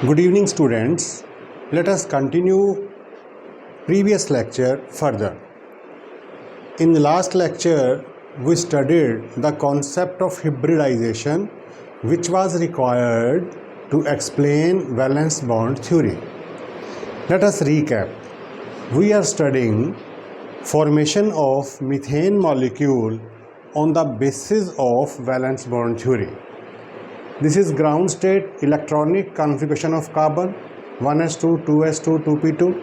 Good evening, students. Let us continue previous lecture further. In the last lecture, we studied the concept of hybridization, which was required to explain valence bond theory. Let us recap. We are studying formation of methane molecule on the basis of valence bond theory. This is ground state electronic configuration of carbon 1s2, 2s2, 2p2,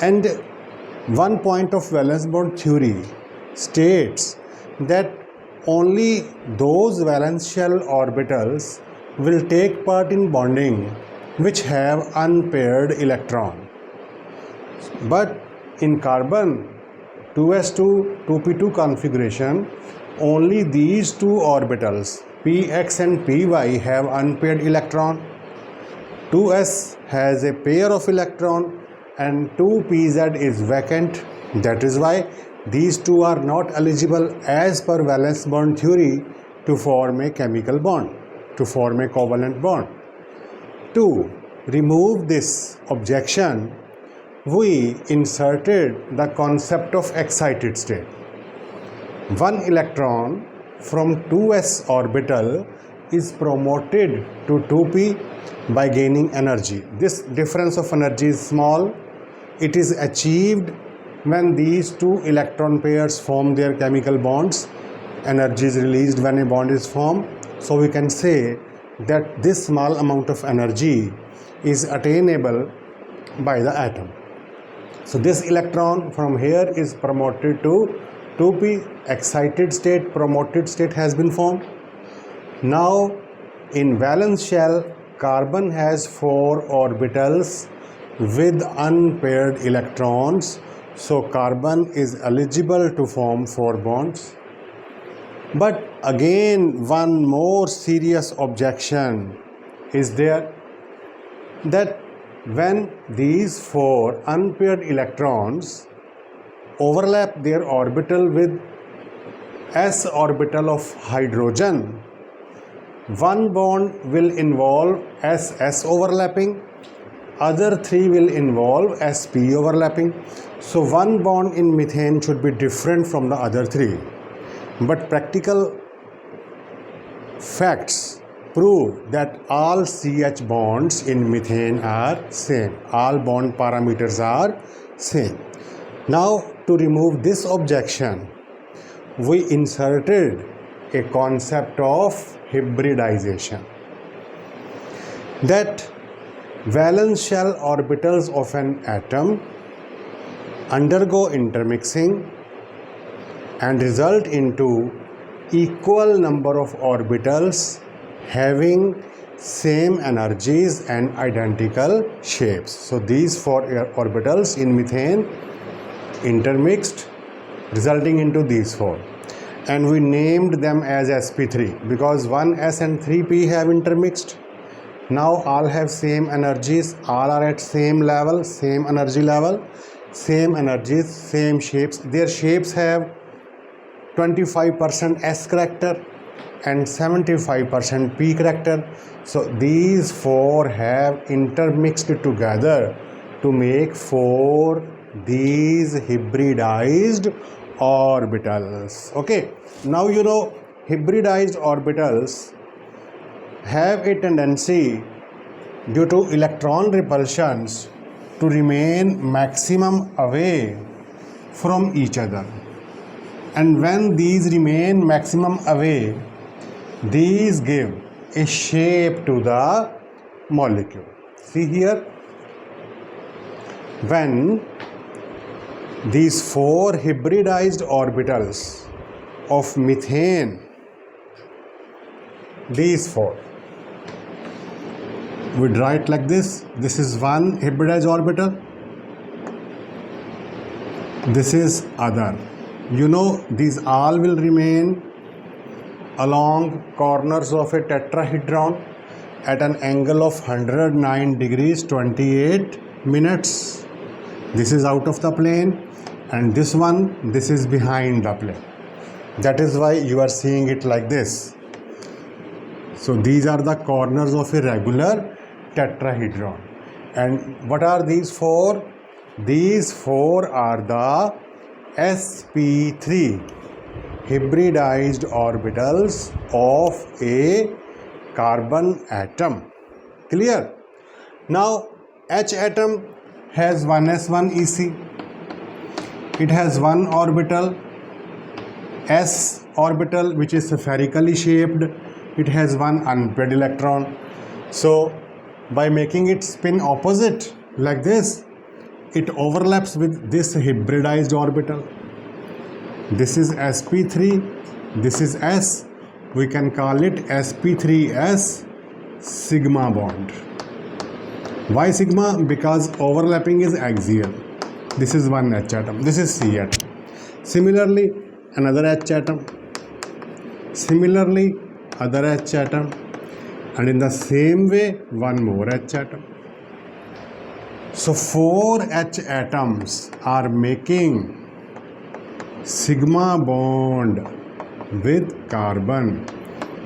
and one point of valence bond theory states that only those valence shell orbitals will take part in bonding which have unpaired electron. But in carbon 2s2, 2p2 configuration, only these two orbitals px and py have unpaired electron. 2s has a pair of electron and 2pz is vacant. That is why these two are not eligible as per valence bond theory to form a chemical bond, to form a covalent bond. To remove this objection, we inserted the concept of excited state. One electron from 2s orbital is promoted to 2p by gaining energy. This difference of energy is small. It is achieved when these two electron pairs form their chemical bonds. Energy is released when a bond is formed. So we can say that this small amount of energy is attainable by the atom. So this electron from here is promoted to 2p, excited state, promoted state has been formed. Now in valence shell, carbon has 4 orbitals with unpaired electrons. So carbon is eligible to form 4 bonds. But again, one more serious objection is there, that when these 4 unpaired electrons overlap their orbital with s orbital of hydrogen, one bond will involve ss overlapping, other 3 will involve sp overlapping. So one bond in methane should be different from the other 3. But practical facts prove that all CH bonds in methane are same. All bond parameters are same. Now to remove this objection, we inserted a concept of hybridization, that valence shell orbitals of an atom undergo intermixing and result into equal number of orbitals having same energies and identical shapes. So these 4 orbitals in methane intermixed, resulting into these 4, and we named them as sp3 because 1s and 3p have intermixed. Now all have same energies, all are at same level, same energy level, same energies, same shapes. Their shapes have 25% s character and 75% p character. So these 4 have intermixed together to make 4 these hybridized orbitals. Okay, now hybridized orbitals have a tendency due to electron repulsions to remain maximum away from each other, and when these remain maximum away, these give a shape to the molecule. See here, when these 4 hybridized orbitals of methane, these 4, we draw it like this. This is one hybridized orbital, this is other. These all will remain along corners of a tetrahedron at an angle of 109 degrees 28 minutes. This is out of the plane, and this is behind the plane. That is why you are seeing it like this. So these are the corners of a regular tetrahedron. And what are these four? These four are the sp3 hybridized orbitals of a carbon atom. Clear? Now H atom has 1s1 Ec. It has one orbital, s orbital, which is spherically shaped. It has one unpaired electron. So by making it spin opposite like this, it overlaps with this hybridized orbital. This is sp3, this is s. We can call it sp3s sigma bond. Why sigma? Because overlapping is axial. This is one H atom, this is C atom. Similarly, another H atom. Similarly, other H atom. And in the same way, one more H atom. So 4 H atoms are making sigma bond with carbon.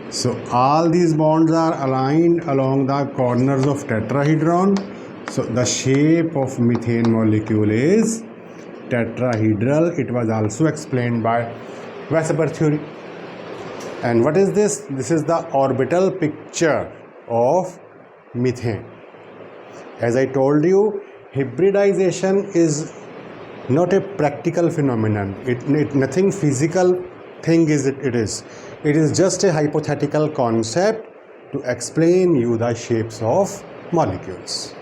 So all these bonds are aligned along the corners of tetrahedron. So the shape of methane molecule is tetrahedral. It was also explained by Weissenberg theory. And what is this? This is the orbital picture of methane. As I told you, hybridization is not a practical phenomenon. Nothing physical thing is it is. It is just a hypothetical concept to explain you the shapes of molecules.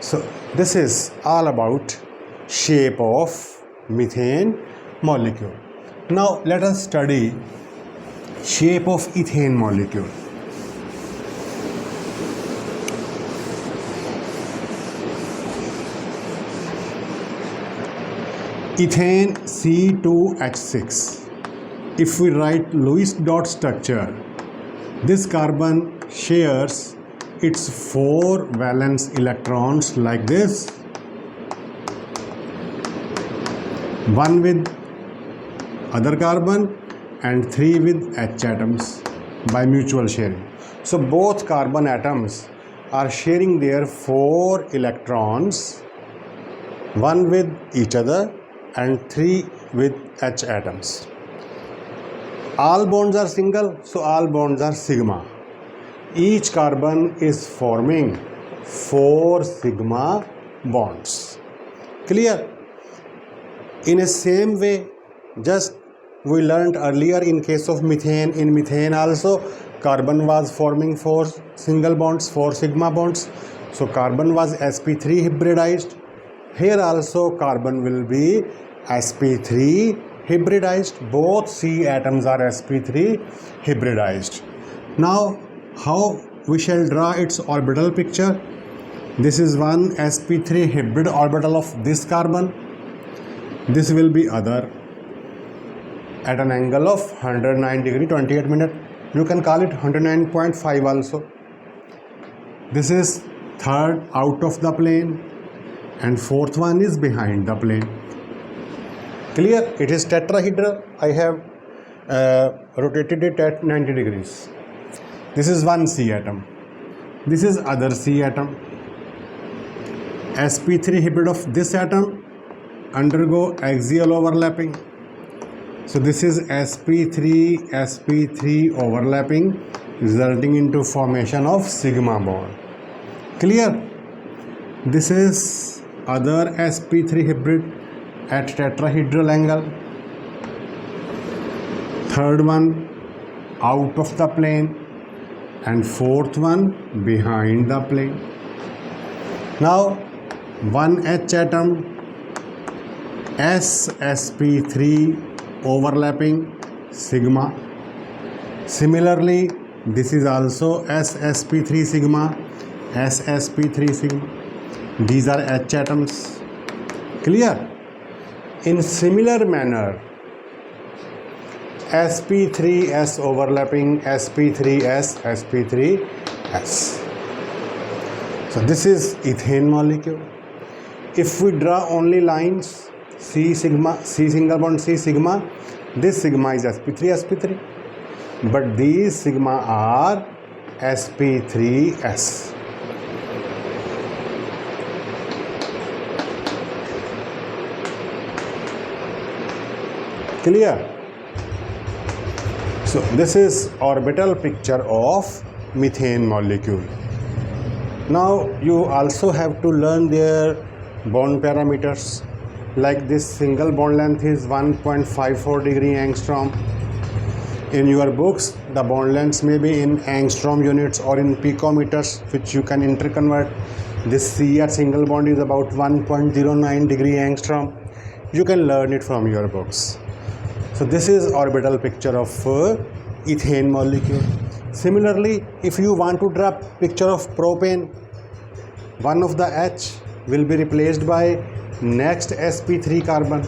So this is all about shape of methane molecule. Now let us study shape of ethane molecule. Ethane C2H6. If we write Lewis dot structure, this carbon shares its 4 valence electrons like this, one with other carbon and 3 with H atoms by mutual sharing. So both carbon atoms are sharing their 4 electrons, one with each other and 3 with H atoms. All bonds are single, so all bonds are sigma. Each carbon is forming 4 sigma bonds. Clear? In a same way, just we learned earlier in case of methane, in methane also carbon was forming 4 single bonds, 4 sigma bonds. So carbon was sp3 hybridized. Here also carbon will be sp3 hybridized. Both C atoms are sp3 hybridized. Now how we shall draw its orbital picture? This is one sp3 hybrid orbital of this carbon. This will be other at an angle of 109 degree 28 minutes. You can call it 109.5 also. This is third out of the plane and fourth one is behind the plane. Clear? It is tetrahedral. I have rotated it at 90 degrees. This is one C atom. This is other C atom. sp3 hybrid of this atom undergo axial overlapping. So this is sp3 overlapping, resulting into formation of sigma bond. Clear? This is other sp3 hybrid at tetrahedral angle. Third one out of the plane and fourth one behind the plane. Now one H atom sp3 overlapping sigma. Similarly, this is also sp3 sigma, sp3 sigma. These are H atoms. Clear? In similar manner, sp3s overlapping sp3s, sp3s. So this is ethane molecule. If we draw only lines C sigma, C single bond C sigma, this sigma is sp3, sp3. But these sigma are sp3s. Clear? So this is orbital picture of methane molecule. Now you also have to learn their bond parameters. Like this single bond length is 1.54 degree angstrom. In your books the bond lengths may be in angstrom units or in picometers, which you can interconvert. This CR single bond is about 1.09 degree angstrom. You can learn it from your books. So this is orbital picture of ethane molecule. Similarly, if you want to draw picture of propane, one of the H will be replaced by next sp3 carbon.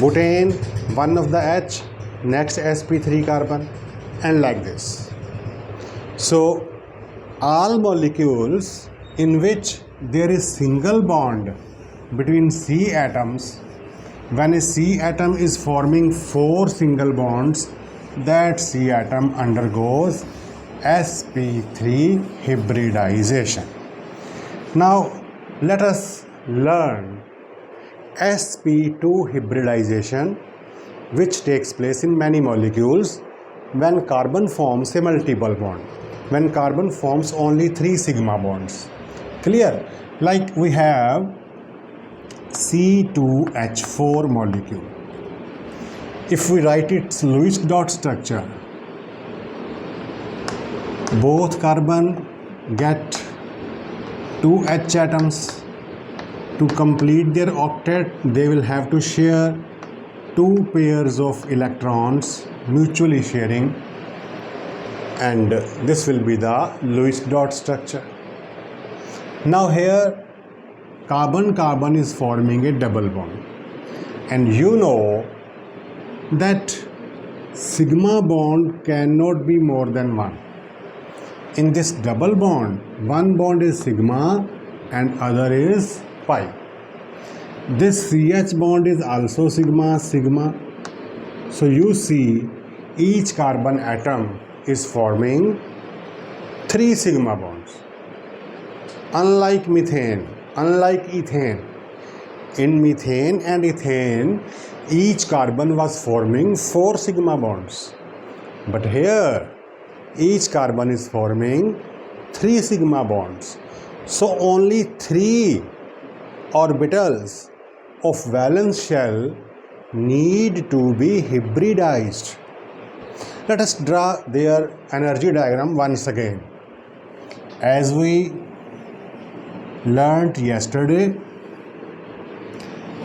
Butane, one of the H, next sp3 carbon, and like this. So all molecules in which there is single bond between C atoms, when a C atom is forming 4 single bonds, that C atom undergoes sp3 hybridization. Now let us learn sp2 hybridization, which takes place in many molecules when carbon forms a multiple bond, when carbon forms only 3 sigma bonds. Clear? Like we have C2H4 molecule. If we write its Lewis dot structure, both carbon get 2 H atoms. To complete their octet, they will have to share 2 pairs of electrons, mutually sharing, and this will be the Lewis dot structure. Now here carbon is forming a double bond, and you know that sigma bond cannot be more than 1. In this double bond, one bond is sigma and other is pi. This CH bond is also sigma. So you see each carbon atom is forming 3 sigma bonds. Unlike methane, unlike ethane, in methane and ethane each carbon was forming 4 sigma bonds, but here each carbon is forming 3 sigma bonds. So only 3 orbitals of valence shell need to be hybridized. Let us draw their energy diagram once again. As we learnt yesterday,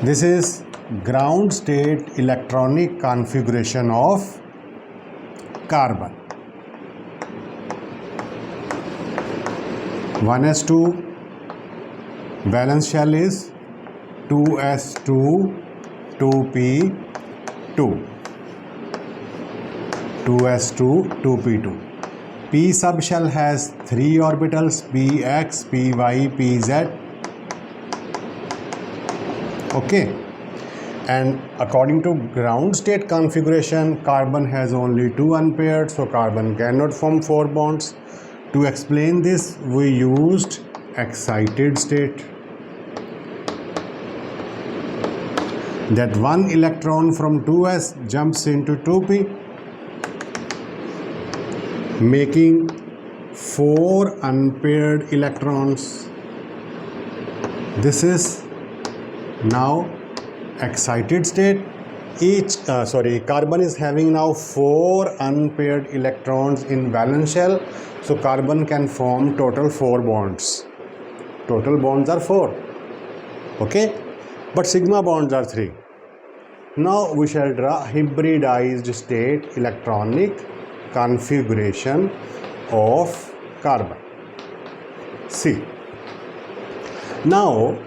this is ground state electronic configuration of carbon. 1s2, valence shell is 2s2, 2p2, 2s2, 2p2. P subshell has 3 orbitals, px, py, pz. Okay, and according to ground state configuration, carbon has only 2 unpaired, so carbon cannot form 4 bonds. To explain this, we used excited state, that one electron from 2s jumps into 2p, making 4 unpaired electrons. This is now excited state. Carbon is having now 4 unpaired electrons in valence shell, so carbon can form total 4 bonds. Total bonds are 4, okay, but sigma bonds are 3. Now we shall draw hybridized state electronic configuration of carbon. See, now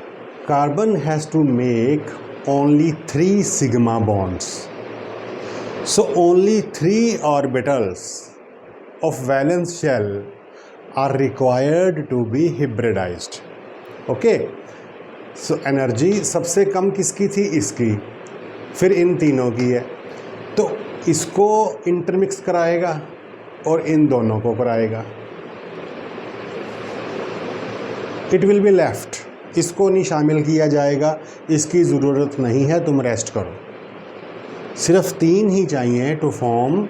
carbon has to make only 3 sigma bonds, so only 3 orbitals of valence shell are required to be hybridized. Okay, so energy सबसे कम किसकी थी? इसकी, फिर इन तीनों की है, तो इसको इंटरमिक्स कराएगा और इन दोनों को कराएगा। इट विल बी लेफ्ट, इसको नहीं शामिल किया जाएगा, इसकी ज़रूरत नहीं है, तुम रेस्ट करो। सिर्फ 3 ही चाहिए टू फॉर्म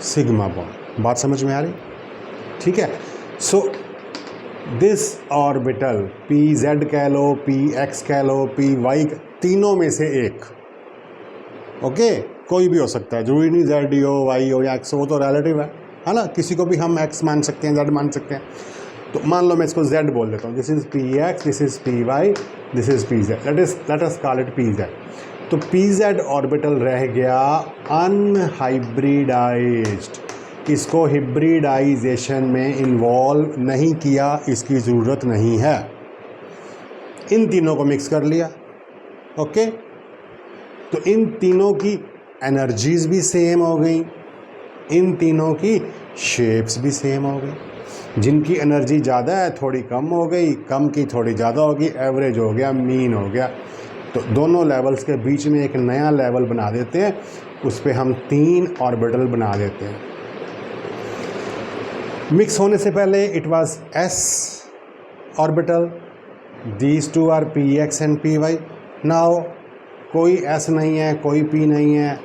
सिग्मा बॉन्ड। बात समझ में आ रही? ठीक है। सो दिस ऑर्बिटल pz कह लो, px कह लो, py, तीनों में से एक, ओके कोई भी हो सकता है, जरूरी नहीं z हो, y हो या x हो, वो तो रिलेटिव है ना। किसी को भी हम x मान सकते हैं, z मान सकते हैं। तो मान लो मैं इसको z बोल देता हूँ, this is px, this is py, this is pz, let us call it pz। तो pz ऑर्बिटल रह गया अनहाइब्रिडाइज्ड, इसको हिब्रिडाइजेशन में इन्वॉल्व नहीं किया, इसकी ज़रूरत नहीं है। इन तीनों को मिक्स कर लिया, ओके। तो इन तीनों की एनर्जीज भी सेम हो गई, इन तीनों की शेप्स भी सेम हो गई। जिनकी एनर्जी ज़्यादा है थोड़ी कम हो गई, कम की थोड़ी ज़्यादा होगी, एवरेज हो गया, मीन हो गया। तो दोनों लेवल्स के बीच में एक नया लेवल बना देते हैं, उस पर हम 3 ऑर्बिटल बना देते हैं। मिक्स होने से पहले it was s orbital, these two are px and py। Now कोई s नहीं है, कोई p नहीं है,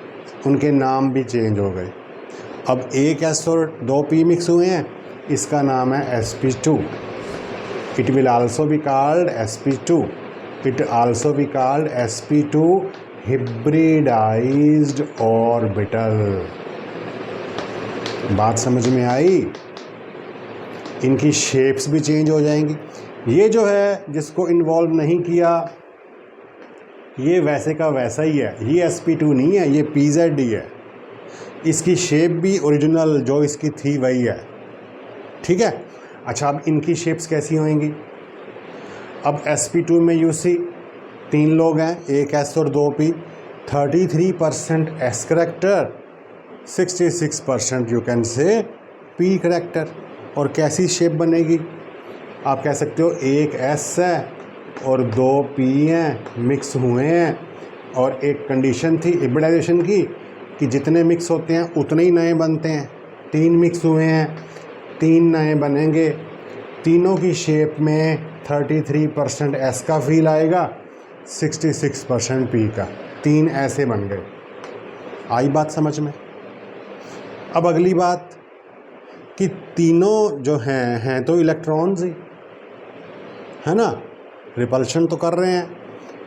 उनके नाम भी चेंज हो गए। अब एक s और 2 p मिक्स हुए हैं, इसका नाम है sp2। It will also be called sp2, it also be called sp2 hybridized orbital. बात समझ में आई? इनकी शेप्स भी चेंज हो जाएंगी। ये जो है जिसको इन्वॉल्व नहीं किया, ये वैसे का वैसा ही है, ये sp2 नहीं है, ये pz ही है। इसकी शेप भी ओरिजिनल जो इसकी थी वही है, ठीक है। अच्छा, अब इनकी शेप्स कैसी होंगी? अब sp2 में यू सी 3 लोग हैं, एक s और 2 p, 33% s character, 66% you can say p character. और कैसी शेप बनेगी? आप कह सकते हो एक s है और 2 p हैं, मिक्स हुए हैं, और एक कंडीशन थी हिब्रिडाइजेशन की कि जितने मिक्स होते हैं उतने ही नए बनते हैं। 3 मिक्स हुए हैं, 3 नए बनेंगे। तीनों की शेप में 33% s का फील आएगा, 66% p का। 3 ऐसे बन गए। आई बात समझ में? अब अगली बात कि तीनों जो हैं तो इलेक्ट्रॉन्स ही है ना, रिपल्शन तो कर रहे हैं।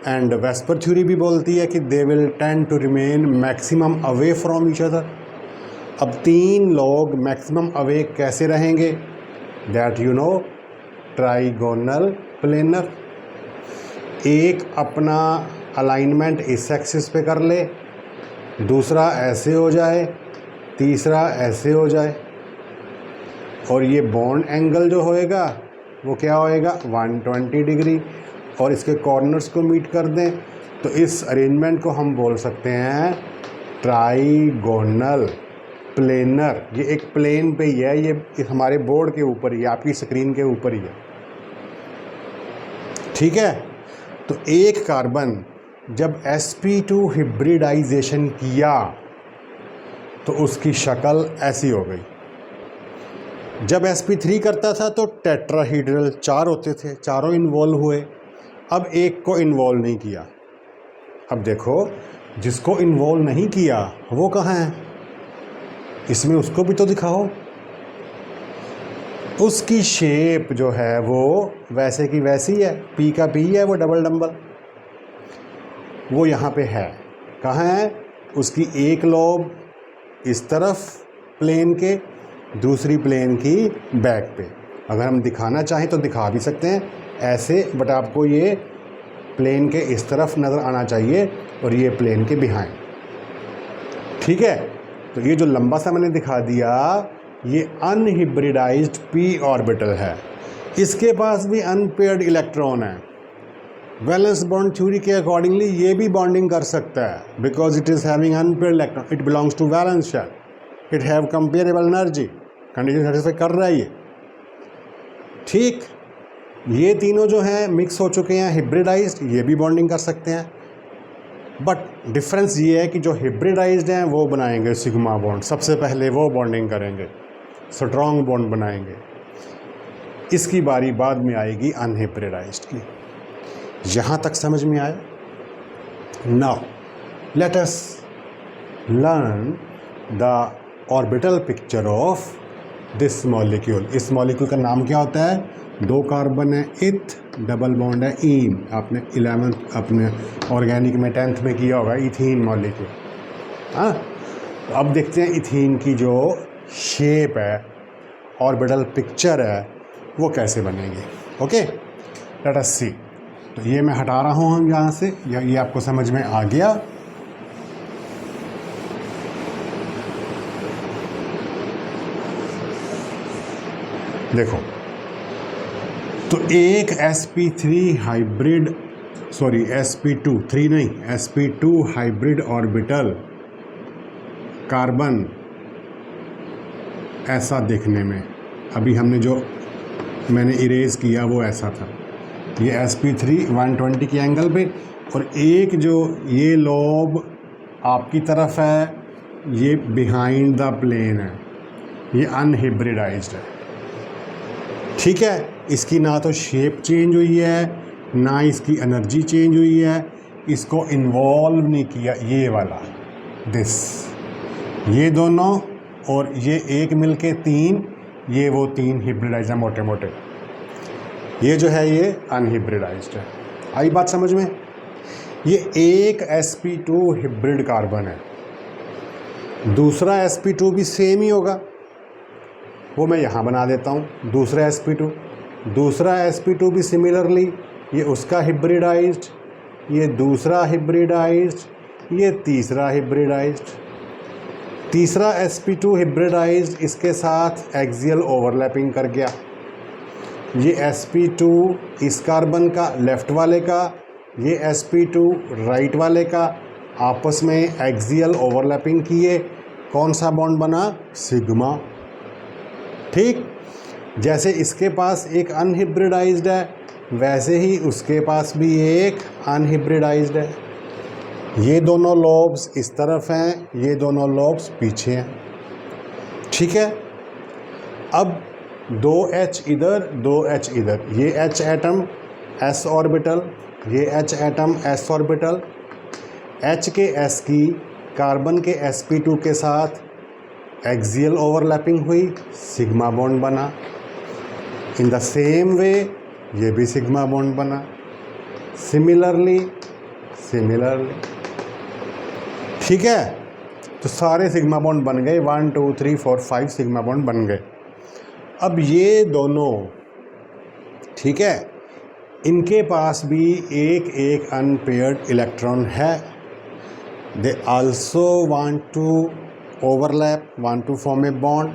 एंड वेस्पर थ्योरी भी बोलती है कि they will tend to remain maximum away from each other. अब 3 लोग मैक्सिमम अवे कैसे रहेंगे? That you know, trigonal planar. एक अपना अलाइनमेंट इस एक्सिस पे कर ले, दूसरा ऐसे हो जाए, तीसरा ऐसे हो जाए, और ये बॉन्ड एंगल जो होएगा वो क्या होएगा? 120 डिग्री। और इसके कॉर्नर्स को मीट कर दें तो इस अरेंजमेंट को हम बोल सकते हैं ट्राइगोनल प्लेनर। ये एक प्लेन पे ही है, ये हमारे बोर्ड के ऊपर ही है, आपकी स्क्रीन के ऊपर ही है, ठीक है। तो एक कार्बन जब sp2 हिब्रिडाइजेशन किया तो उसकी शक्ल ऐसी हो गई। जब sp3 करता था तो टेट्राहीड्रल 4 होते थे, चारों इन्वॉल्व हुए। अब एक को इन्वॉल्व नहीं किया। अब देखो, जिसको इन्वॉल्व नहीं किया वो कहाँ है? इसमें उसको भी तो दिखाओ। उसकी शेप जो है वो वैसे की वैसी है, p का p है, वो डबल डम्बल, वो यहाँ पे है। कहाँ है? उसकी एक लोब इस तरफ प्लेन के, दूसरी प्लेन की बैक पे। अगर हम दिखाना चाहें तो दिखा भी सकते हैं ऐसे, बट आपको ये प्लेन के इस तरफ नज़र आना चाहिए और ये प्लेन के बिहाइंड, ठीक है। तो ये जो लंबा सा मैंने दिखा दिया, ये अनहिब्रिडाइज्ड p ऑर्बिटल है। इसके पास भी अनपेयर्ड इलेक्ट्रॉन है। वैलेंस बॉन्ड थ्योरी के अकॉर्डिंगली ये भी बॉन्डिंग कर सकता है, because it is having unpaired electron, it belongs to valence shell, it have comparable energy. Condition satisfy कर रहा है ये, ठीक। ये तीनों जो हैं मिक्स हो चुके हैं, हिब्रिडाइज्ड, ये भी बॉन्डिंग कर सकते हैं। बट डिफरेंस ये है कि जो हिब्रिडाइज्ड हैं वो बनाएंगे सिग्मा बॉन्ड, सबसे पहले वो बॉन्डिंग करेंगे। स्ट्रॉन्ग बॉन्ड बनाएंगे। इसकी बारी बाद में आएगी अनहिब्रिडाइज्ड की। यहाँ तक समझ में आया? Now let us learn the orbital picture of this molecule. इस मॉलिक्यूल का नाम क्या होता है? 2 कार्बन है इथ, डबल बॉन्ड है ईन। आपने 11th अपने ऑर्गेनिक में 10th में किया होगा, इथीन मॉलिक्यूल। हाँ, तो अब देखते हैं इथीन की जो शेप है, ऑर्बिटल पिक्चर है, वो कैसे बनेगी। ओके, लेट अस सी। तो ये मैं हटा रहा हूँ हम यहाँ से, या ये आपको समझ में आ गया? देखो, तो एक sp3 हाइब्रिड, सॉरी sp2 3 नहीं, sp2 हाइब्रिड ऑर्बिटल कार्बन ऐसा देखने में, अभी हमने जो मैंने इरेज किया वो ऐसा था। ये sp3 120 के एंगल पे, और एक जो ये लोब आपकी तरफ है, ये बिहाइंड द प्लेन है, ये अनहिब्रिडाइज्ड है। ठीक है, इसकी ना तो शेप चेंज हुई है, ना इसकी एनर्जी चेंज हुई है, इसको इन्वॉल्व नहीं किया ये वाला, दिस, ये दोनों और ये एक मिलके 3, ये वो 3 हिब्रिडाइज्ड है मोटे मोटे। ये जो है ये अनहिब्रिडाइज्ड है। आई बात समझ में? ये एक sp2 हिब्रिड कार्बन है, दूसरा sp2 भी सेम ही होगा, वो मैं यहाँ बना देता हूँ। दूसरा sp2 भी सिमिलरली, ये उसका हिब्रिडाइज्ड, ये दूसरा हिब्रिडाइज्ड, ये तीसरा हिब्रिडाइज्ड। तीसरा sp2 हिब्रिडाइज्ड इसके साथ एक्सियल ओवरलैपिंग कर गया। ये sp2 इस कार्बन का लेफ्ट वाले का, ये sp2 राइट वाले का, आपस में एक्सियल ओवरलैपिंग किए। कौन सा बॉन्ड बना? सिग्मा। ठीक, जैसे इसके पास एक अनहिब्रिडाइज्ड है, वैसे ही उसके पास भी एक अनहिब्रिडाइज्ड है। ये दोनों लोब्स इस तरफ हैं, ये दोनों लोब्स पीछे हैं। ठीक है, अब 2H इधर, 2H इधर, ये H एटम S ऑर्बिटल, ये H atom S orbital. H के S की कार्बन के sp2 के साथ एक्सियल ओवरलैपिंग हुई, सिग्मा बॉन्ड बना। इन द सेम वे ये भी सिग्मा बॉन्ड बना, सिमिलरली। ठीक है, तो सारे सिग्मा बॉन्ड बन गए, 1 2 3 4 5 सिग्मा बॉन्ड बन गए। अब ये दोनों, ठीक है, इनके पास भी एक एक अनपेयर्ड इलेक्ट्रॉन है। They also want to overlap, want to form a bond,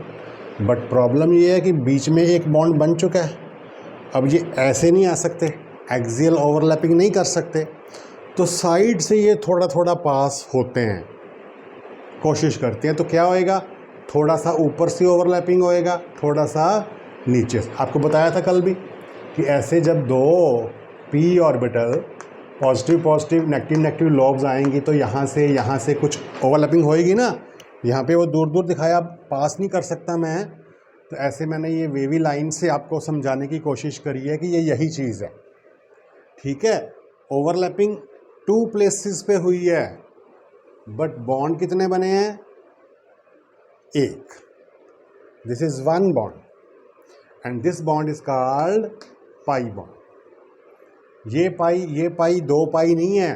but problem ये है कि बीच में एक बॉन्ड बन चुका है। अब ये ऐसे नहीं आ सकते, एक्सियल ओवरलैपिंग नहीं कर सकते, तो साइड से ये थोड़ा थोड़ा पास होते हैं, कोशिश करते हैं। तो क्या होएगा? थोड़ा सा ऊपर से ओवरलैपिंग होएगा, थोड़ा सा नीचे से। आपको बताया था कल भी कि ऐसे जब 2 p orbital positive positive negative negative lobes आएंगी, तो यहाँ से कुछ ओवरलैपिंग होएगी ना। यहाँ पे वो दूर दूर दिखाया, पास नहीं कर सकता मैं, तो ऐसे मैंने ये वेवी लाइन से आपको समझाने की कोशिश करी है कि ये यही चीज़ है। ठीक है, ओवरलैपिंग 2 प्लेसेस पे हुई है, बट बॉन्ड कितने बने हैं? एक। This is 1 bond and this bond is called pi bond. ये पाई 2 पाई नहीं है,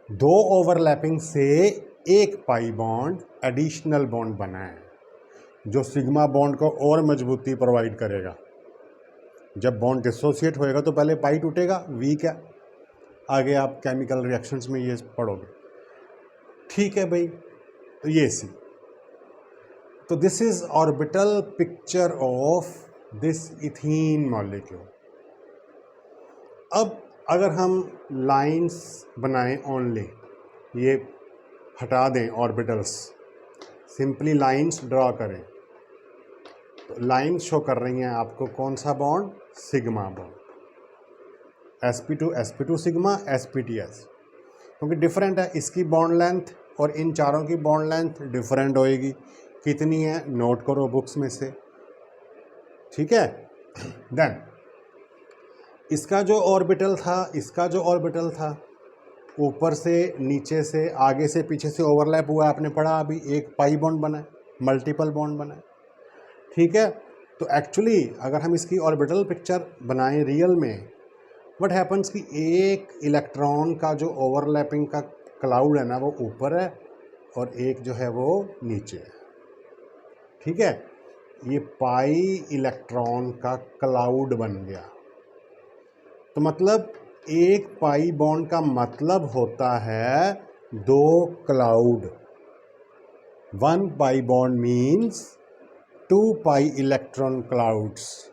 2 ओवरलैपिंग से एक पाई बॉन्ड एडिशनल बॉन्ड बना है, जो सिग्मा बॉन्ड को और मजबूती प्रोवाइड करेगा। जब बॉन्ड डिसोसिएट होएगा तो पहले पाई टूटेगा, वीक है, आगे आप केमिकल रिएक्शंस में ये पढ़ोगे। ठीक है भाई, तो ये सी, तो this is orbital picture of this ethene molecule. अब अगर हम लाइंस बनाएं ओनली, ये हटा दें ऑर्बिटल्स, सिंपली लाइंस ड्रॉ करें, तो लाइंस शो कर रही हैं आपको कौन सा bond? Sigma bond, sp2 sigma, sp2s, क्योंकि डिफरेंट है इसकी बॉन्ड लेंथ और इन चारों की बॉन्ड लेंथ डिफरेंट होएगी, कितनी है नोट करो बुक्स में से, ठीक है। देन इसका जो ऑर्बिटल था, इसका जो ऑर्बिटल था, ऊपर से नीचे से आगे से पीछे से ओवरलैप हुआ, आपने पढ़ा अभी, एक पाई बॉन्ड बना है, मल्टीपल बॉन्ड बना है, ठीक है। तो एक्चुअली अगर हम इसकी ऑर्बिटल पिक्चर बनाएं रियल में, व्हाट हैपन्स कि एक इलेक्ट्रॉन का जो ओवरलैपिंग का क्लाउड है ना वो ऊपर है और एक जो है वो नीचे है, ठीक है। ये पाई इलेक्ट्रॉन का क्लाउड बन गया। तो मतलब एक पाई बॉन्ड का मतलब होता है 2 cloud. 1 pi bond means 2 pi electron clouds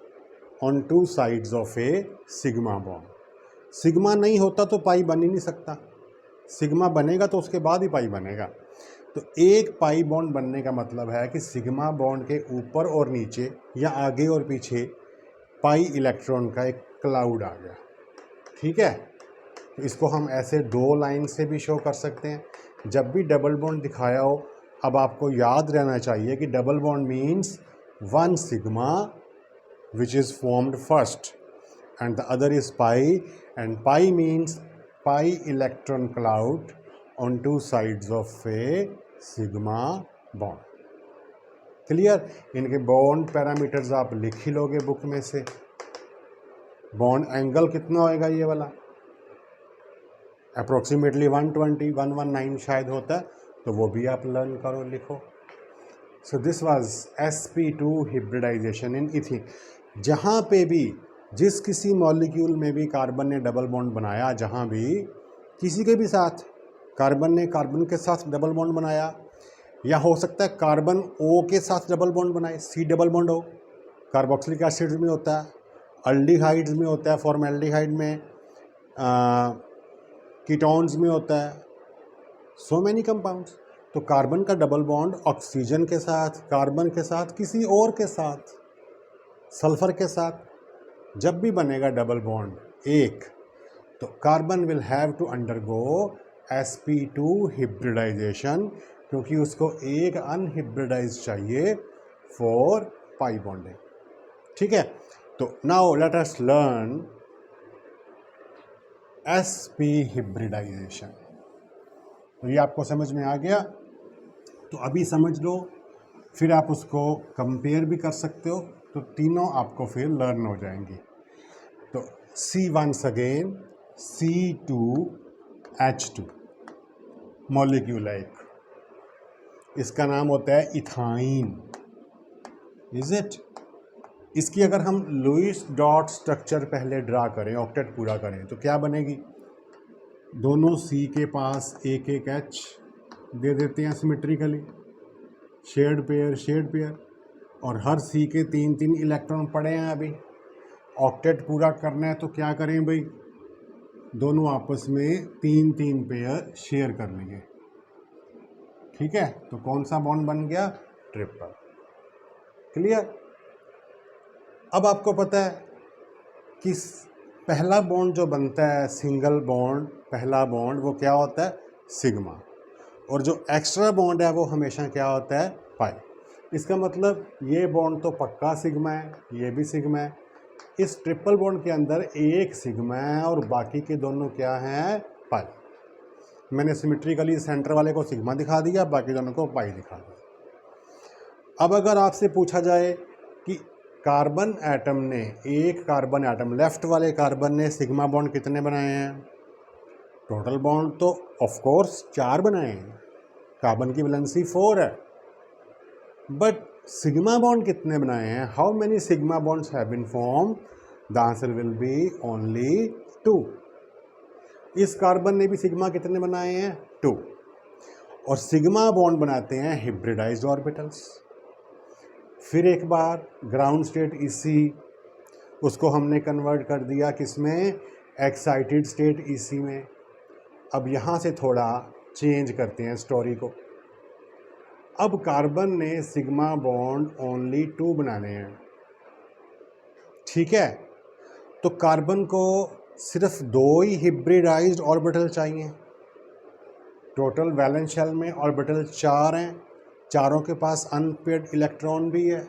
on 2 sides of A sigma bond. Sigma नहीं होता तो पाई बन ही नहीं सकता, सिग्मा बनेगा तो उसके बाद ही पाई बनेगा। तो एक पाई बॉन्ड बनने का मतलब है कि सिग्मा बॉन्ड के ऊपर और नीचे या आगे और पीछे पाई इलेक्ट्रॉन का एक क्लाउड आ गया, ठीक है। तो इसको हम ऐसे 2 लाइन से भी शो कर सकते हैं। जब भी डबल बॉन्ड दिखाया हो, अब आपको याद रहना चाहिए कि double bond means 1 sigma which is formed first and the other is pi, and pi means pi electron cloud on 2 sides of a sigma bond. Clear. इनके बॉन्ड पैरामीटर्स आप लिख ही लोगे बुक में से। बॉन्ड एंगल कितना होएगा ये वाला, अप्रोक्सीमेटली 120 119 शायद होता है, तो वो भी आप लर्न करो, लिखो। So this was sp2 hybridisation in ethene. जहाँ पे भी जिस किसी मॉलिक्यूल में भी कार्बन ने डबल बॉन्ड बनाया, जहाँ भी किसी के भी साथ कार्बन ने कार्बन के साथ डबल बॉन्ड बनाया, या हो सकता है कार्बन O के साथ डबल बॉन्ड बनाए, C डबल बॉन्ड हो, कार्बोक्सिलिक एसिड्स में होता है, अल्डिहाइड्स में होता है, फॉर्मेल्डिहाइड में, कीटोन्स में होता है, सो मैनी कंपाउंड्स। तो कार्बन का डबल बॉन्ड ऑक्सीजन के साथ, कार्बन के साथ, किसी और के साथ, सल्फर के साथ, जब भी बनेगा डबल बॉन्ड एक, तो carbon will have to undergo sp2 hybridization, क्योंकि उसको एक अनहिब्रिडाइज चाहिए फॉर पाई बॉन्डिंग, ठीक है। तो now let us learn sp hybridisation. तो ये आपको समझ में आ गया, तो अभी समझ लो, फिर आप उसको कंपेयर भी कर सकते हो, तो तीनों आपको फिर लर्न हो जाएंगी। तो C once again C2H2 molecule है एक, इसका नाम होता है इथाइन, इज इट। इसकी अगर हम लुईस डॉट स्ट्रक्चर पहले ड्रा करें, ऑक्टेट पूरा करें, तो क्या बनेगी, दोनों C के पास एक एक H दे देते हैं सिमेट्रिकली, शेयर्ड पेयर, और हर C के 3-3 इलेक्ट्रॉन पड़े हैं। अभी ऑक्टेट पूरा करना है तो क्या करें भाई, दोनों आपस में 3-3 पेयर शेयर कर लेंगे, ठीक है। तो कौन सा बॉन्ड बन गया, ट्रिपल, क्लियर। अब आपको पता है कि पहला बॉन्ड जो बनता है सिंगल बॉन्ड, पहला बॉन्ड वो क्या होता है, सिग्मा, और जो एक्स्ट्रा बॉन्ड है वो हमेशा क्या होता है, पाई। इसका मतलब ये बॉन्ड तो पक्का सिग्मा है, ये भी सिग्मा है। इस ट्रिपल बॉन्ड के अंदर एक सिग्मा है और बाकी के दोनों क्या हैं, पाई। मैंने सिमेट्रिकली सेंटर वाले को सिग्मा दिखा दिया, बाकी दोनों को पाई दिखा दिया। अब अगर आपसे पूछा जाए कि कार्बन एटम ने, एक कार्बन एटम लेफ्ट वाले कार्बन ने सिग्मा बॉन्ड कितने बनाए हैं, टोटल बॉन्ड तो ऑफ कोर्स 4 बनाए हैं, कार्बन की वैलेंसी 4 है, बट सिग्मा बॉन्ड कितने बनाए हैं, how many sigma bonds have been form, the answer will be only 2। इस कार्बन ने भी सिग्मा कितने बनाए हैं, 2, और सिग्मा बॉन्ड बनाते हैं हिब्रिडाइज्ड ऑर्बिटल्स। फिर एक बार ग्राउंड स्टेट EC, उसको हमने कन्वर्ट कर दिया किसमें, एक्साइटेड स्टेट EC में। अब यहाँ से थोड़ा चेंज करते हैं स्टोरी को। अब कार्बन ने सिग्मा बॉन्ड ओनली 2 बनाने हैं, ठीक है। तो कार्बन को सिर्फ 2 ही हिब्रिडाइज्ड ऑर्बिटल चाहिए। टोटल वैलेंस शेल में ऑर्बिटल 4 हैं, चारों के पास अनपेड इलेक्ट्रॉन भी है,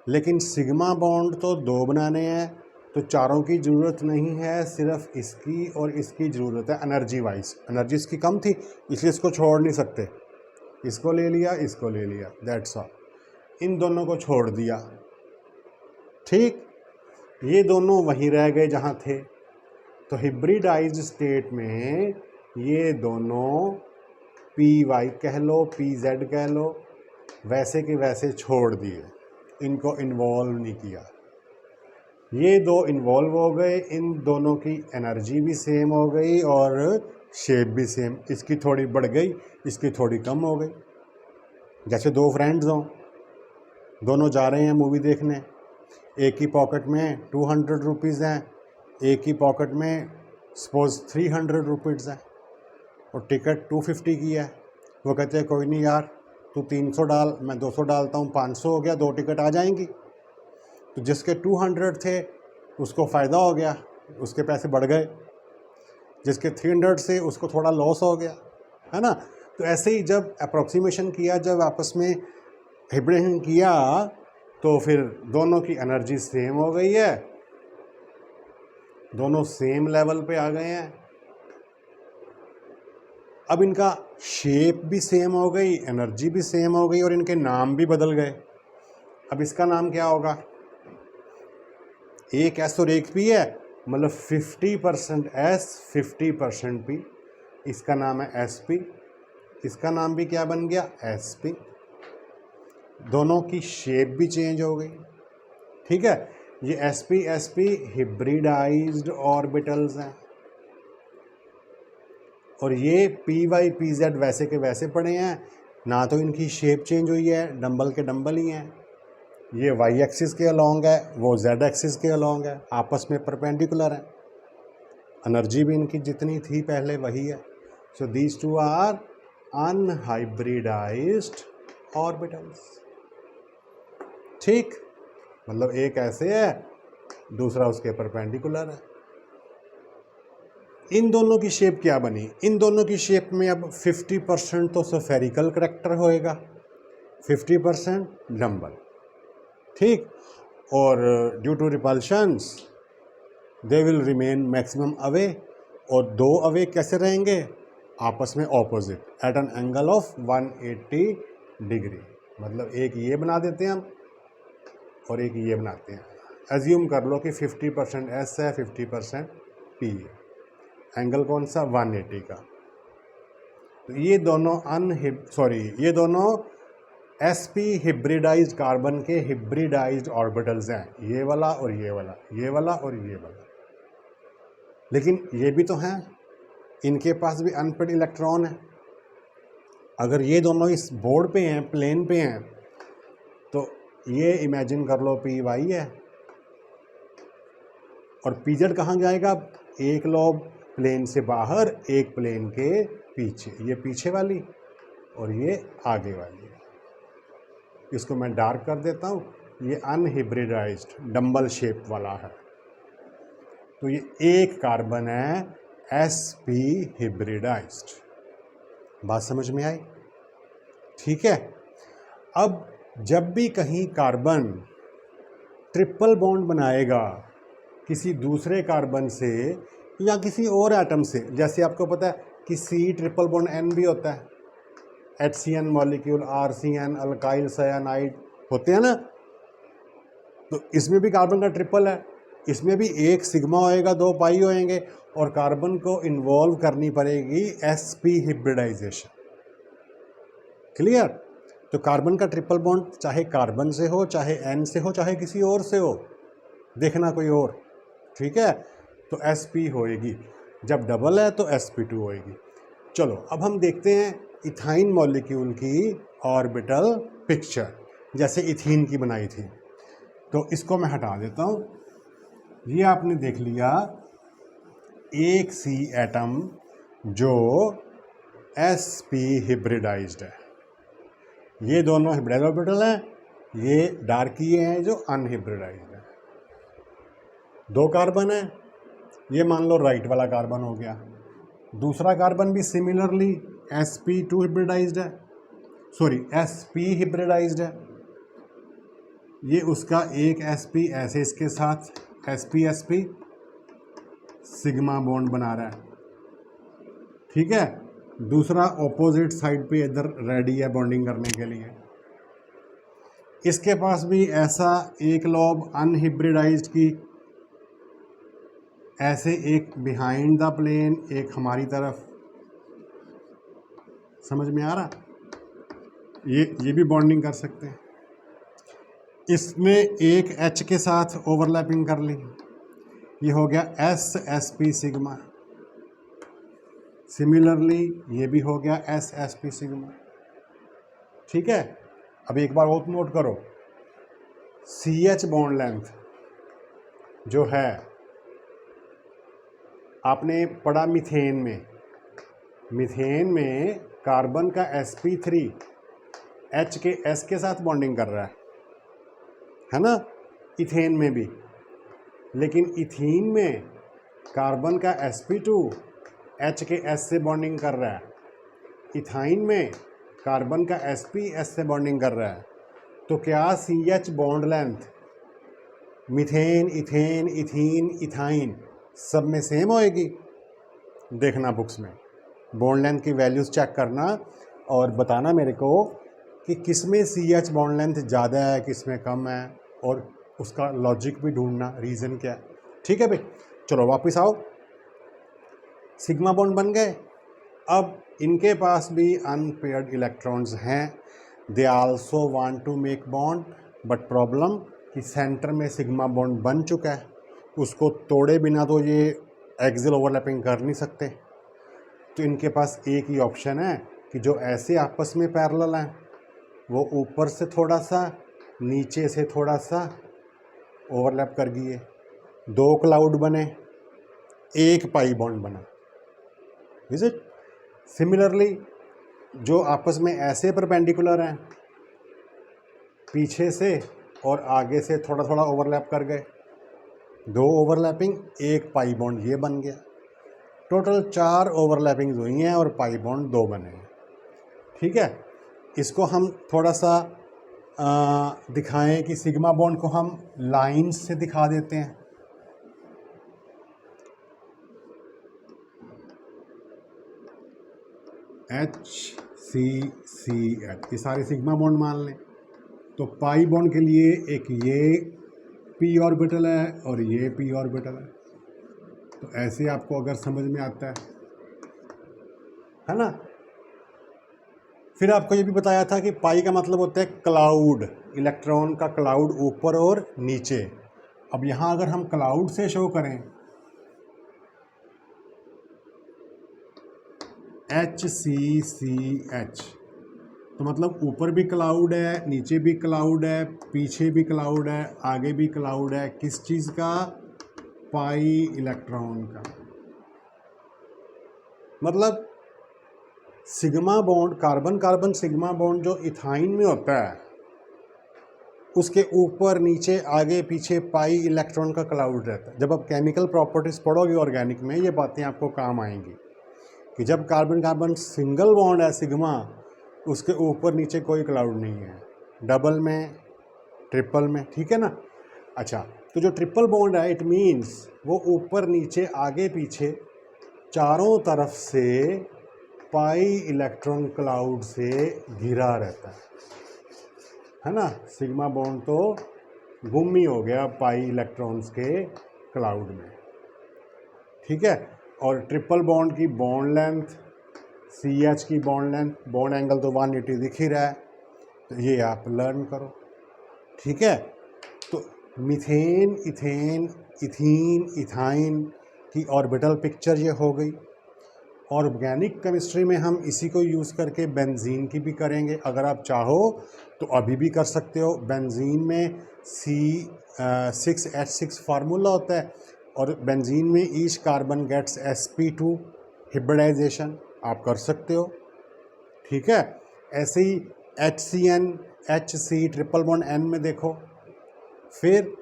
लेकिन सिग्मा बॉन्ड तो 2 बनाने हैं, तो चारों की ज़रूरत नहीं है, सिर्फ इसकी और इसकी ज़रूरत है एनर्जी वाइज। एनर्जी इसकी कम थी इसलिए इसको छोड़ नहीं सकते, इसको ले लिया, इसको ले लिया, दैट्स ऑल। इन दोनों को छोड़ दिया, ठीक। ये दोनों वहीं रह गए जहाँ थे। तो हिब्रिडाइज्ड स्टेट में ये दोनों पी वाई कह लो, पी जेड कह लो, वैसे के वैसे छोड़ दिए, इनको इन्वॉल्व नहीं किया। ये दो इन्वॉल्व हो गए, इन दोनों की एनर्जी भी सेम हो गई और शेप भी सेम, इसकी थोड़ी बढ़ गई, इसकी थोड़ी कम हो गई। जैसे दो फ्रेंड्स हों, दोनों जा रहे हैं मूवी देखने, एक ही पॉकेट में 200 रुपीज़ हैं, एक ही पॉकेट में सपोज 300 रुपीज़ हैं, और टिकट 250 की है। वो कहते हैं कोई नहीं यार, तू 300 डाल, मैं 200 डालता हूँ, 500 हो गया, 2 टिकट आ जाएंगी। तो जिसके 200 थे उसको फ़ायदा हो गया, उसके पैसे बढ़ गए। जिसके 300 से उसको थोड़ा लॉस हो गया, है ना। तो ऐसे ही जब अप्रोक्सीमेशन किया, जब आपस में हिब्रिडेशन किया, तो फिर दोनों की एनर्जी सेम हो गई है, दोनों सेम लेवल पे आ गए हैं। अब इनका शेप भी सेम हो गई, एनर्जी भी सेम हो गई, और इनके नाम भी बदल गए। अब इसका नाम क्या होगा? एक एस और एक पी है, मतलब 50% एस 50% पी, इसका नाम है एस पी। इसका नाम भी क्या बन गया? S P. दोनों की शेप भी चेंज हो गई, ठीक है। ये एस पी हिब्रिडाइज्ड ऑर्बिटल्स हैं, और ये पी वाई पी जेड वैसे के वैसे पड़े हैं, ना तो इनकी शेप चेंज हुई है, डंबल के डंबल ही हैं। ये वाई एक्सिस के अलॉन्ग है, वो जेड एक्सिस के अलॉन्ग है, आपस में परपेंडिकुलर है। एनर्जी भी इनकी जितनी थी पहले वही है। So these two are unhybridized orbitals, ठीक। मतलब एक ऐसे है, दूसरा उसके परपेंडिकुलर है। इन दोनों की शेप क्या बनी? इन दोनों की शेप में अब 50% तो स्फेरिकल करेक्टर होएगा, 50% डंबल, ठीक। और due to repulsions they will remain maximum away, और दो अवे कैसे रहेंगे? आपस में opposite at an angle of 180 degree. मतलब एक ये बना देते हैं हम और एक ये बनाते हैं। एज्यूम कर लो कि 50% एस है, 50% पी है, एंगल कौन सा? 180 का। तो ये दोनों ये दोनों sp हिब्रिडाइज्ड कार्बन के हिब्रिडाइज्ड ऑर्बिटल्स हैं, ये वाला और ये वाला, ये वाला और ये वाला। लेकिन ये भी तो हैं, इनके पास भी अनपेड इलेक्ट्रॉन है। अगर ये दोनों इस बोर्ड पे हैं, प्लेन पे हैं, तो ये इमेजिन कर लो पी वाई है, और पी जेड कहाँ जाएगा? एक लोब प्लेन से बाहर, एक प्लेन के पीछे, ये पीछे वाली और ये आगे वाली। इसको मैं डार्क कर देता हूँ, ये अनहिब्रिडाइज्ड डंबल शेप वाला है। तो ये एक कार्बन है sp हिब्रिडाइज्ड। बात समझ में आई? ठीक है। अब जब भी कहीं कार्बन ट्रिपल बॉन्ड बनाएगा किसी दूसरे कार्बन से या किसी और एटम से, जैसे आपको पता है कि C ट्रिपल बॉन्ड N भी होता है, HCN molecule, RCN alkyl cyanide होते हैं ना, तो इसमें भी कार्बन का ट्रिपल है, इसमें भी एक सिग्मा होएगा, 2 पाई होएंगे, और कार्बन को इन्वॉल्व करनी पड़ेगी sp हिब्रिडाइजेशन। क्लियर? तो कार्बन का ट्रिपल बॉन्ड चाहे कार्बन से हो, चाहे N से हो, चाहे किसी और से हो, देखना कोई और, ठीक है। तो sp होएगी, जब डबल है तो sp2 होएगी। चलो अब हम देखते हैं इथाइन मॉलिक्यूल की ऑर्बिटल पिक्चर, जैसे इथीन की बनाई थी। तो इसको मैं हटा देता हूँ। ये आपने देख लिया एक C एटम जो sp हिब्रिडाइज्ड है, ये दोनों हिब्रिडाइज्ड ऑर्बिटल हैं, ये डार्क किए हैं जो अनहिब्रिडाइज्ड है। 2 कार्बन है, ये मान लो राइट वाला कार्बन हो गया, दूसरा कार्बन भी सिमिलरली sp2 हिब्रिडाइज्ड है। सॉरी sp हिब्रिडाइज्ड है, ये उसका एक sp ऐसे इसके साथ sp सिग्मा बॉन्ड बना रहा है, ठीक है। दूसरा ऑपोजिट साइड पे इधर रेडी है बॉन्डिंग करने के लिए। इसके पास भी ऐसा एक लॉब अनहिब्रिडाइज्ड की, ऐसे एक बिहाइंड द प्लेन, एक हमारी तरफ, समझ में आ रहा, ये भी बॉन्डिंग कर सकते हैं। इसमें एक H के साथ ओवरलैपिंग कर ली, ये हो गया SSP सिग्मा। सिमिलरली ये भी हो गया SSP सिग्मा, ठीक है। अब एक बार और नोट करो, CH बॉन्ड लेंथ जो है, आपने पढ़ा मीथेन में कार्बन का sp3 H के S के साथ बॉन्डिंग कर रहा है ना, इथेन में भी। लेकिन इथीन में कार्बन का sp2 H के S से बॉन्डिंग कर रहा है, इथाइन में कार्बन का sp S से बॉन्डिंग कर रहा है। तो क्या CH bond length methane, ethane, ethene, ethyne सब में सेम होएगी? देखना बुक्स में, बॉन्ड लेंथ की वैल्यूज़ चेक करना और बताना मेरे को कि किस में CH बॉन्ड लेंथ ज़्यादा है, किस में कम है, और उसका लॉजिक भी ढूंढना, रीज़न क्या है, ठीक है भाई। चलो वापस आओ, सिग्मा बॉन्ड बन गए। अब इनके पास भी अनपेयर्ड इलेक्ट्रॉन्स हैं, they also want to make bond, but problem कि सेंटर में सिग्मा बॉन्ड बन चुका है, उसको तोड़े बिना तो ये एक्सियल ओवरलैपिंग कर नहीं सकते। तो इनके पास एक ही ऑप्शन है कि जो ऐसे आपस में पैरेलल हैं वो ऊपर से थोड़ा सा, नीचे से थोड़ा सा ओवरलैप कर दिए, दो क्लाउड बने, एक पाई बॉन्ड बना, इज इट। सिमिलरली जो आपस में ऐसे परपेंडिकुलर हैं, पीछे से और आगे से थोड़ा थोड़ा ओवरलैप कर गए, दो ओवरलैपिंग, एक पाई बॉन्ड, ये बन गया। टोटल 4 ओवरलैपिंग हुई हैं और पाई बॉन्ड 2 बने हैं, ठीक है। इसको हम थोड़ा सा दिखाएं कि सिग्मा बॉन्ड को हम लाइंस से दिखा देते हैं। HCCH ये सारे सिग्मा बॉन्ड मान लें। तो पाई बॉन्ड के लिए एक ये p ऑर्बिटल है और ये p ऑर्बिटल है। तो ऐसे आपको अगर समझ में आता है ना। फिर आपको ये भी बताया था कि पाई का मतलब होता है क्लाउड, इलेक्ट्रॉन का क्लाउड ऊपर और नीचे। अब यहाँ अगर हम क्लाउड से शो करें HCCH, तो मतलब ऊपर भी क्लाउड है, नीचे भी क्लाउड है, पीछे भी क्लाउड है, आगे भी क्लाउड है। किस चीज़ का? पाई इलेक्ट्रॉन का। मतलब sigma bond, carbon carbon sigma bond जो इथाइन में होता है, उसके ऊपर नीचे आगे पीछे पाई इलेक्ट्रॉन का क्लाउड रहता है। जब आप केमिकल प्रॉपर्टीज़ पढ़ोगे ऑर्गेनिक में, ये बातें आपको काम आएंगी कि जब कार्बन कार्बन सिंगल बॉन्ड है सिग्मा, उसके ऊपर नीचे कोई क्लाउड नहीं है, डबल में, ट्रिपल में, ठीक है ना। अच्छा, तो जो ट्रिपल बॉन्ड है, इट मीन्स वो ऊपर नीचे आगे पीछे चारों तरफ से पाई इलेक्ट्रॉन क्लाउड से घिरा रहता है ना। सिग्मा बॉन्ड तो गुम ही हो गया पाई इलेक्ट्रॉन्स के क्लाउड में, ठीक है। और ट्रिपल बॉन्ड की बॉन्ड लेंथ, CH की बॉन्ड लेंथ, बॉन्ड एंगल तो 180 दिख ही रहा है, तो ये आप लर्न करो, ठीक है। तो मीथेन, इथेन, इथीन, इथाइन की ऑर्बिटल पिक्चर ये हो गई। ऑर्गेनिक केमिस्ट्री में हम इसी को यूज़ करके बेंजीन की भी करेंगे। अगर आप चाहो तो अभी भी कर सकते हो। बेंजीन में C6H6 फार्मूला होता है और बेंजीन में each carbon gets sp2 hybridisation, आप कर सकते हो, ठीक है। ऐसे ही HCN, HC triple bond N में देखो, फिर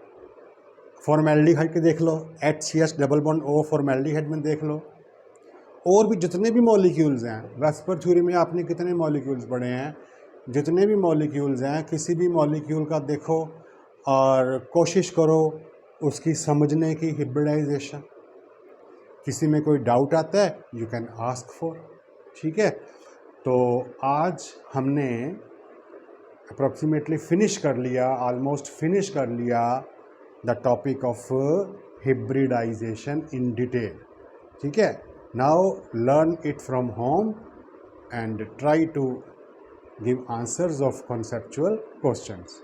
फॉर्मेल्डिहाइड के देख लो, HCH double bond O formaldehyde में देख लो। और भी जितने भी मॉलिक्यूल्स हैं, वेस्पर थ्योरी में आपने कितने मॉलिक्यूल्स पढ़े हैं? जितने भी मॉलिक्यूल्स हैं, किसी भी मॉलिक्यूल का देखो और कोशिश करो उसकी समझने की हिब्रिडाइजेशन। किसी में कोई डाउट आता है यू कैन आस्क फॉर। ठीक है, तो आज हमने अप्रॉक्सीमेटली फिनिश कर लिया, ऑलमोस्ट फिनिश कर लिया the topic of hybridization in detail. ठीक है, now learn it from home and try to give answers of conceptual questions.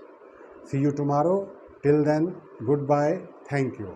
See you tomorrow. Till then, goodbye. Thank you.